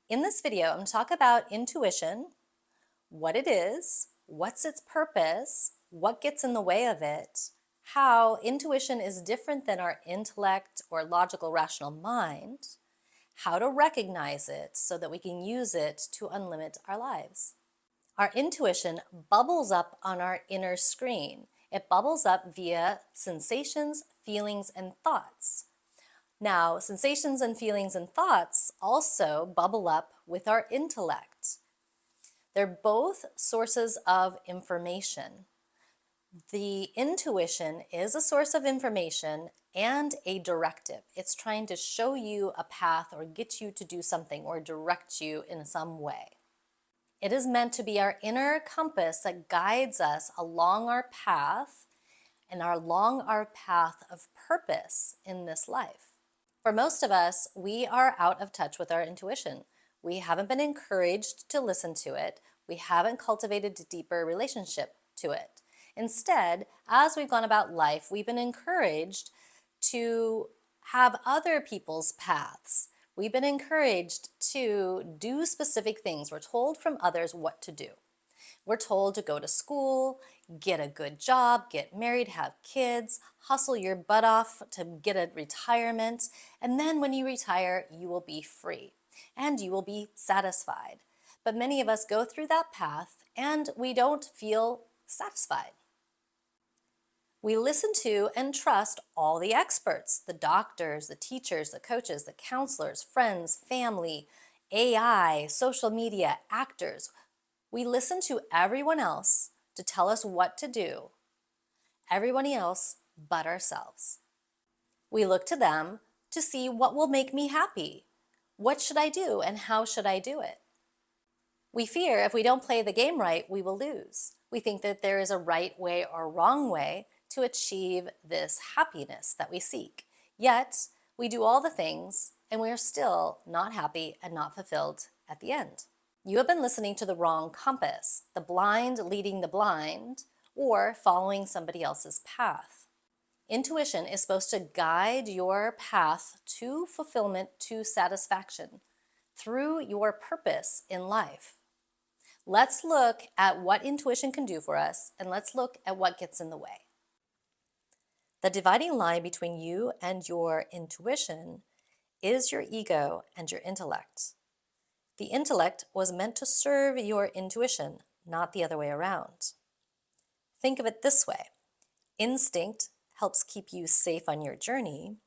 In this video, I'm going to talk about intuition, what it is, what's its purpose, what gets in the way of it, how intuition is different than our intellect or logical rational mind, how to recognize it so that we can use it to unlimit our lives. Our intuition bubbles up on our inner screen. It bubbles up via sensations, feelings, and thoughts. Now, sensations and feelings and thoughts also bubble up with our intellect. They're both sources of information. The intuition is a source of information and a directive. It's trying to show you a path or get you to do something or direct you in some way. It is meant to be our inner compass that guides us along our path and along our path of purpose in this life. For most of us, we are out of touch with our intuition. We haven't been encouraged to listen to it. We haven't cultivated a deeper relationship to it. Instead, as we've gone about life, we've been encouraged to have other people's paths. We've been encouraged to do specific things. We're told from others what to do. We're told to go to school, get a good job, get married, have kids, hustle your butt off to get a retirement, and then when you retire, you will be free and you will be satisfied. But many of us go through that path and we don't feel satisfied. We listen to and trust all the experts, the doctors, the teachers, the coaches, the counselors, friends, family, AI, social media, actors. We listen to everyone else to tell us what to do, everyone else but ourselves. We look to them to see what will make me happy. What should I do and how should I do it? We fear if we don't play the game right, we will lose. We think that there is a right way or wrong way to achieve this happiness that we seek. Yet, we do all the things and we are still not happy and not fulfilled at the end. You have been listening to the wrong compass, the blind leading the blind, or following somebody else's path. Intuition is supposed to guide your path to fulfillment, to satisfaction, through your purpose in life. Let's look at what intuition can do for us, and let's look at what gets in the way. The dividing line between you and your intuition is your ego and your intellect. The intellect was meant to serve your intuition, not the other way around. Think of it this way. Instinct helps keep you safe on your journey.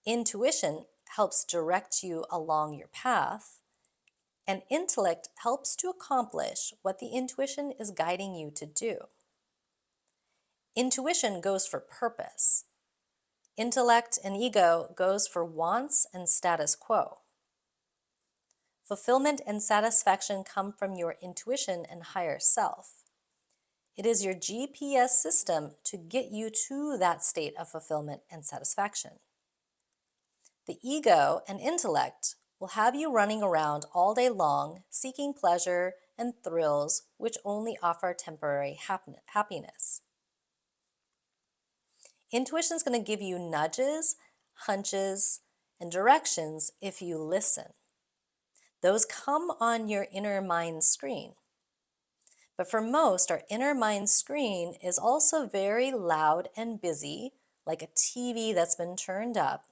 Intuition helps direct you along your path. And intellect helps to accomplish what the intuition is guiding you to do. Intuition goes for purpose. Intellect and ego goes for wants and status quo. Fulfillment and satisfaction come from your intuition and higher self. It is your GPS system to get you to that state of fulfillment and satisfaction. The ego and intellect will have you running around all day long, seeking pleasure and thrills which only offer temporary happiness. Intuition is going to give you nudges, hunches, and directions if you listen. Those come on your inner mind screen. But for most, our inner mind screen is also very loud and busy, like a TV that's been turned up.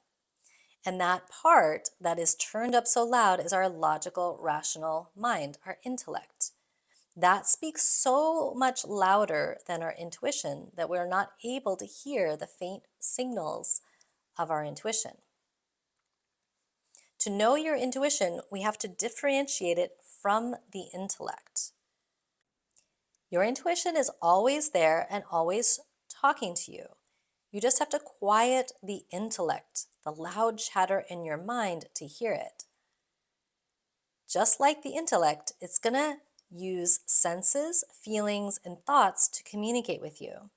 And that part that is turned up so loud is our logical, rational mind, our intellect. That speaks so much louder than our intuition that we're not able to hear the faint signals of our intuition. To know your intuition, we have to differentiate it from the intellect. Your intuition is always there and always talking to you. You just have to quiet the intellect, the loud chatter in your mind to hear it. Just like the intellect, it's going to use senses, feelings, and thoughts to communicate with you.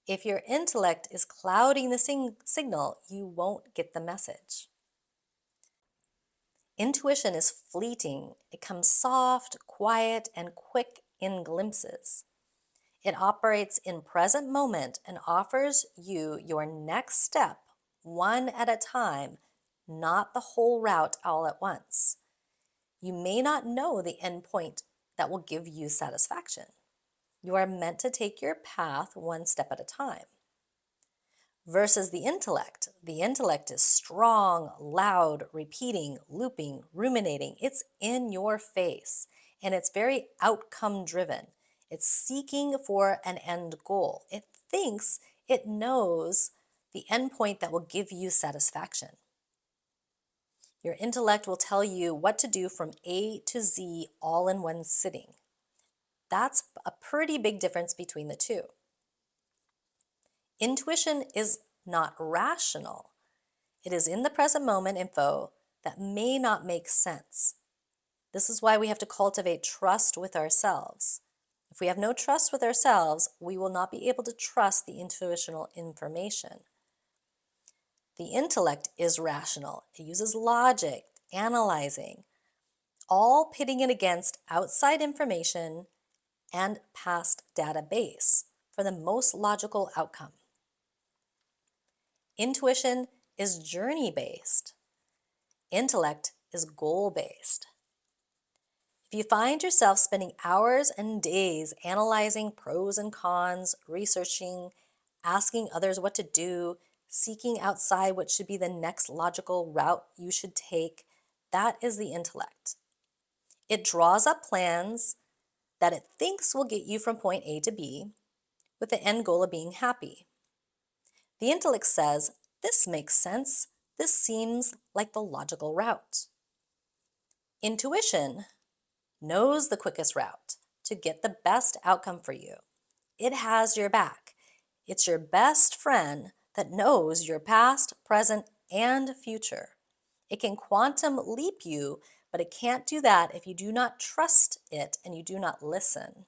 If your intellect is clouding the signal, you won't get the message. Intuition is fleeting. It comes soft, quiet, and quick in glimpses. It operates in present moment and offers you your next step, one at a time, not the whole route all at once. You may not know the end point that will give you satisfaction. You are meant to take your path one step at a time. Versus the intellect. The intellect is strong, loud, repeating, looping, ruminating. It's in your face, and it's very outcome driven. It's seeking for an end goal. It thinks it knows the end point that will give you satisfaction. Your intellect will tell you what to do from A to Z all in one sitting. That's a pretty big difference between the two. Intuition is not rational. It is in the present moment info that may not make sense. This is why we have to cultivate trust with ourselves. If we have no trust with ourselves, we will not be able to trust the intuitional information. The intellect is rational. It uses logic, analyzing, all pitting it against outside information and past database for the most logical outcome. Intuition is journey-based. Intellect is goal-based. If you find yourself spending hours and days analyzing pros and cons, researching, asking others what to do, seeking outside what should be the next logical route you should take, that is the intellect. It draws up plans that it thinks will get you from point A to B with the end goal of being happy. The intellect says, this makes sense. This seems like the logical route. Intuition knows the quickest route to get the best outcome for you. It has your back. It's your best friend that knows your past, present, and future. It can quantum leap you, but it can't do that if you do not trust it and you do not listen.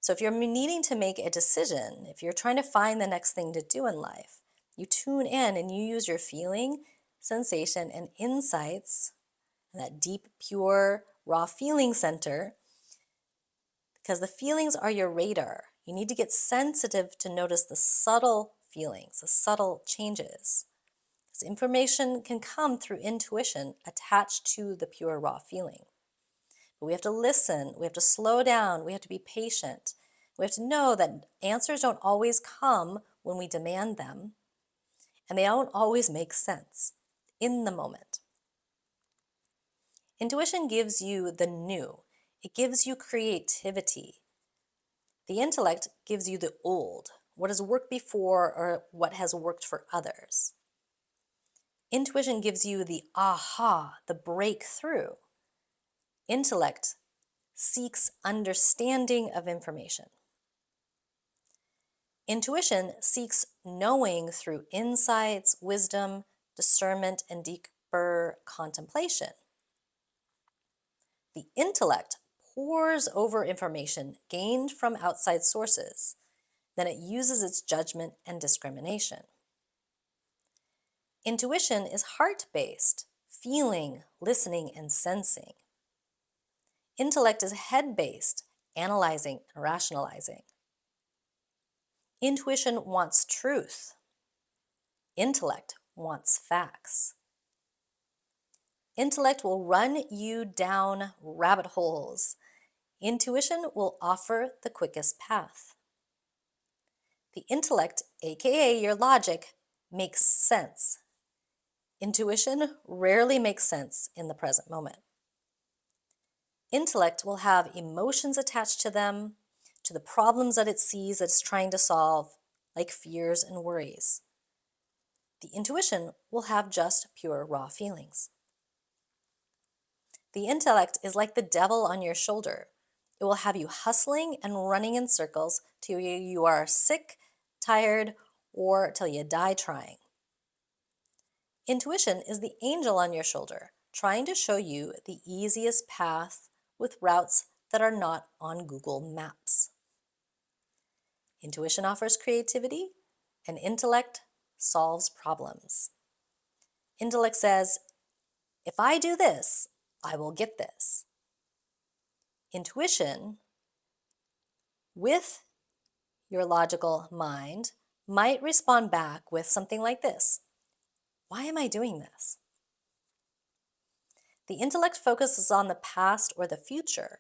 So if you're needing to make a decision, if you're trying to find the next thing to do in life, you tune in and you use your feeling, sensation, and insights, that deep, pure, raw feeling center, because the feelings are your radar. You need to get sensitive to notice the subtle feelings, the subtle changes. This information can come through intuition attached to the pure, raw feeling. But we have to listen, we have to slow down, we have to be patient. We have to know that answers don't always come when we demand them, and they don't always make sense in the moment. Intuition gives you the new. It gives you creativity. The intellect gives you the old, what has worked before or what has worked for others. Intuition gives you the aha, the breakthrough. Intellect seeks understanding of information. Intuition seeks knowing through insights, wisdom, discernment, and deeper contemplation. The intellect pores over information gained from outside sources. Then it uses its judgment and discrimination. Intuition is heart-based, feeling, listening, and sensing. Intellect is head-based, analyzing and rationalizing. Intuition wants truth. Intellect wants facts. Intellect will run you down rabbit holes. Intuition will offer the quickest path. The intellect, aka your logic, makes sense. Intuition rarely makes sense in the present moment. Intellect will have emotions attached to them, to the problems that it sees it's trying to solve, like fears and worries. The intuition will have just pure raw feelings. The intellect is like the devil on your shoulder. It will have you hustling and running in circles till you are sick, tired, or till you die trying. Intuition is the angel on your shoulder, trying to show you the easiest path with routes that are not on Google Maps. Intuition offers creativity, and intellect solves problems. Intellect says, if I do this, I will get this. Intuition, with your logical mind, might respond back with something like this. Why am I doing this? The intellect focuses on the past or the future.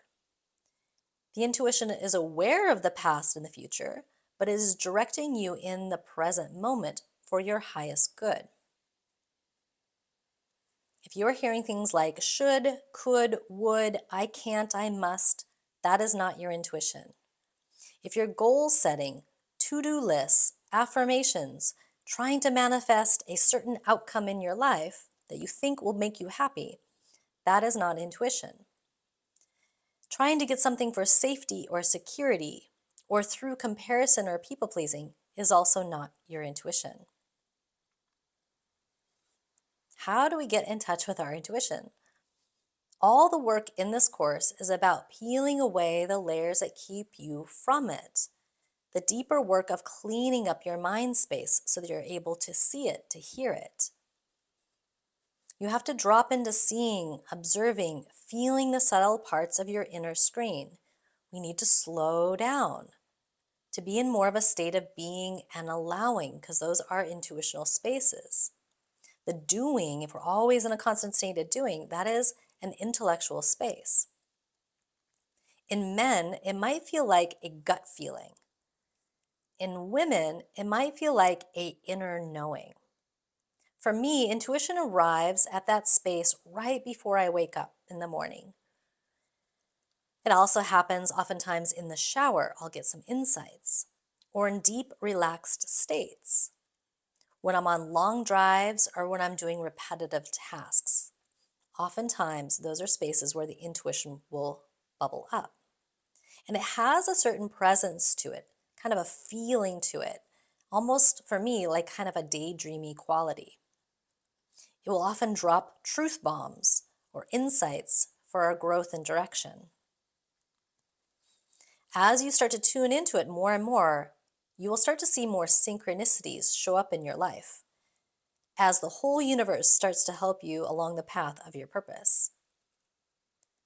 The intuition is aware of the past and the future, but it is directing you in the present moment for your highest good. If you're hearing things like should, could, would, I can't, I must, that is not your intuition. If you're goal setting, to-do lists, affirmations, trying to manifest a certain outcome in your life that you think will make you happy, that is not intuition. Trying to get something for safety or security, or through comparison or people-pleasing, is also not your intuition. How do we get in touch with our intuition? All the work in this course is about peeling away the layers that keep you from it. The deeper work of cleaning up your mind space so that you're able to see it, to hear it. You have to drop into seeing, observing, feeling the subtle parts of your inner screen. We need to slow down to be in more of a state of being and allowing, because those are intuitional spaces. The doing, if we're always in a constant state of doing, that is an intellectual space. In men, it might feel like a gut feeling. In women, it might feel like an inner knowing. For me, intuition arrives at that space right before I wake up in the morning. It also happens oftentimes in the shower. I'll get some insights, or in deep, relaxed states, when I'm on long drives or when I'm doing repetitive tasks. Oftentimes, those are spaces where the intuition will bubble up. And it has a certain presence to it, kind of a feeling to it, almost for me like kind of a daydreamy quality. It will often drop truth bombs or insights for our growth and direction. As you start to tune into it more and more, you will start to see more synchronicities show up in your life, as the whole universe starts to help you along the path of your purpose.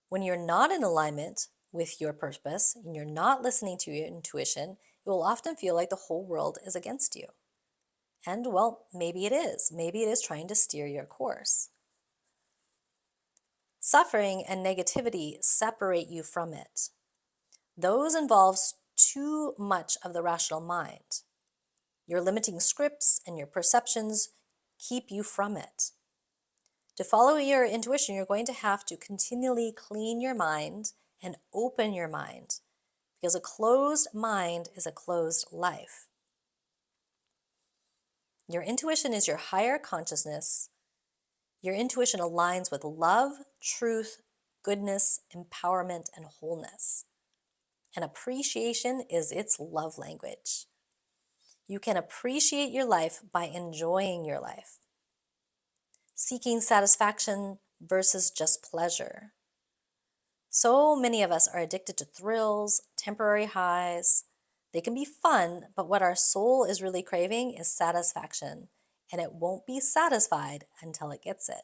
When you're not in alignment with your purpose and you're not listening to your intuition, it will often feel like the whole world is against you. And well, maybe it is. Maybe it is trying to steer your course. Suffering and negativity separate you from it. Those involves too much of the rational mind. Your limiting scripts and your perceptions keep you from it. To follow your intuition, you're going to have to continually clean your mind and open your mind, because a closed mind is a closed life. Your intuition is your higher consciousness. Your intuition aligns with love, truth, goodness, empowerment, and wholeness. And appreciation is its love language. You can appreciate your life by enjoying your life, seeking satisfaction versus just pleasure. So many of us are addicted to thrills, temporary highs. They can be fun, but what our soul is really craving is satisfaction, and it won't be satisfied until it gets it.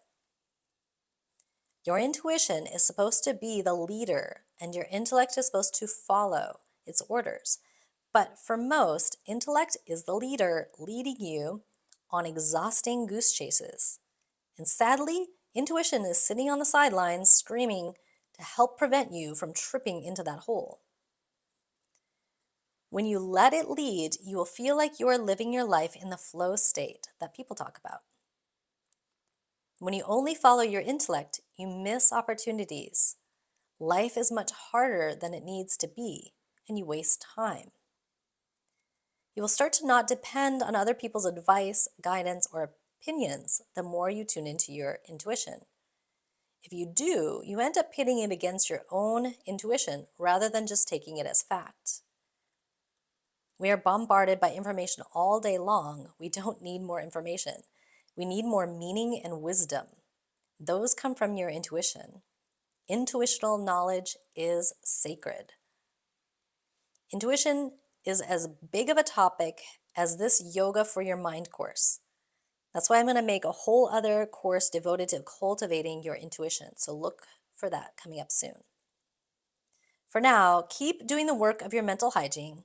Your intuition is supposed to be the leader, and your intellect is supposed to follow its orders. But for most, intellect is the leader leading you on exhausting goose chases. And sadly, intuition is sitting on the sidelines screaming to help prevent you from tripping into that hole. When you let it lead, you will feel like you are living your life in the flow state that people talk about. When you only follow your intellect, you miss opportunities. Life is much harder than it needs to be, and you waste time. You will start to not depend on other people's advice, guidance, or opinions the more you tune into your intuition. If you do, you end up pitting it against your own intuition rather than just taking it as fact. We are bombarded by information all day long. We don't need more information. We need more meaning and wisdom. Those come from your intuition. Intuitional knowledge is sacred. Intuition is as big of a topic as this Yoga for Your Mind course. That's why I'm going to make a whole other course devoted to cultivating your intuition. So look for that coming up soon. For now, keep doing the work of your mental hygiene.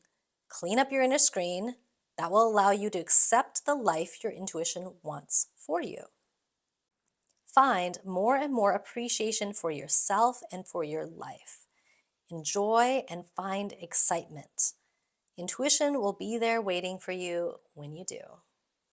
Clean up your inner screen. That will allow you to accept the life your intuition wants for you. find more and more appreciation for yourself and for your life. Enjoy and find excitement. Intuition will be there waiting for you when you do.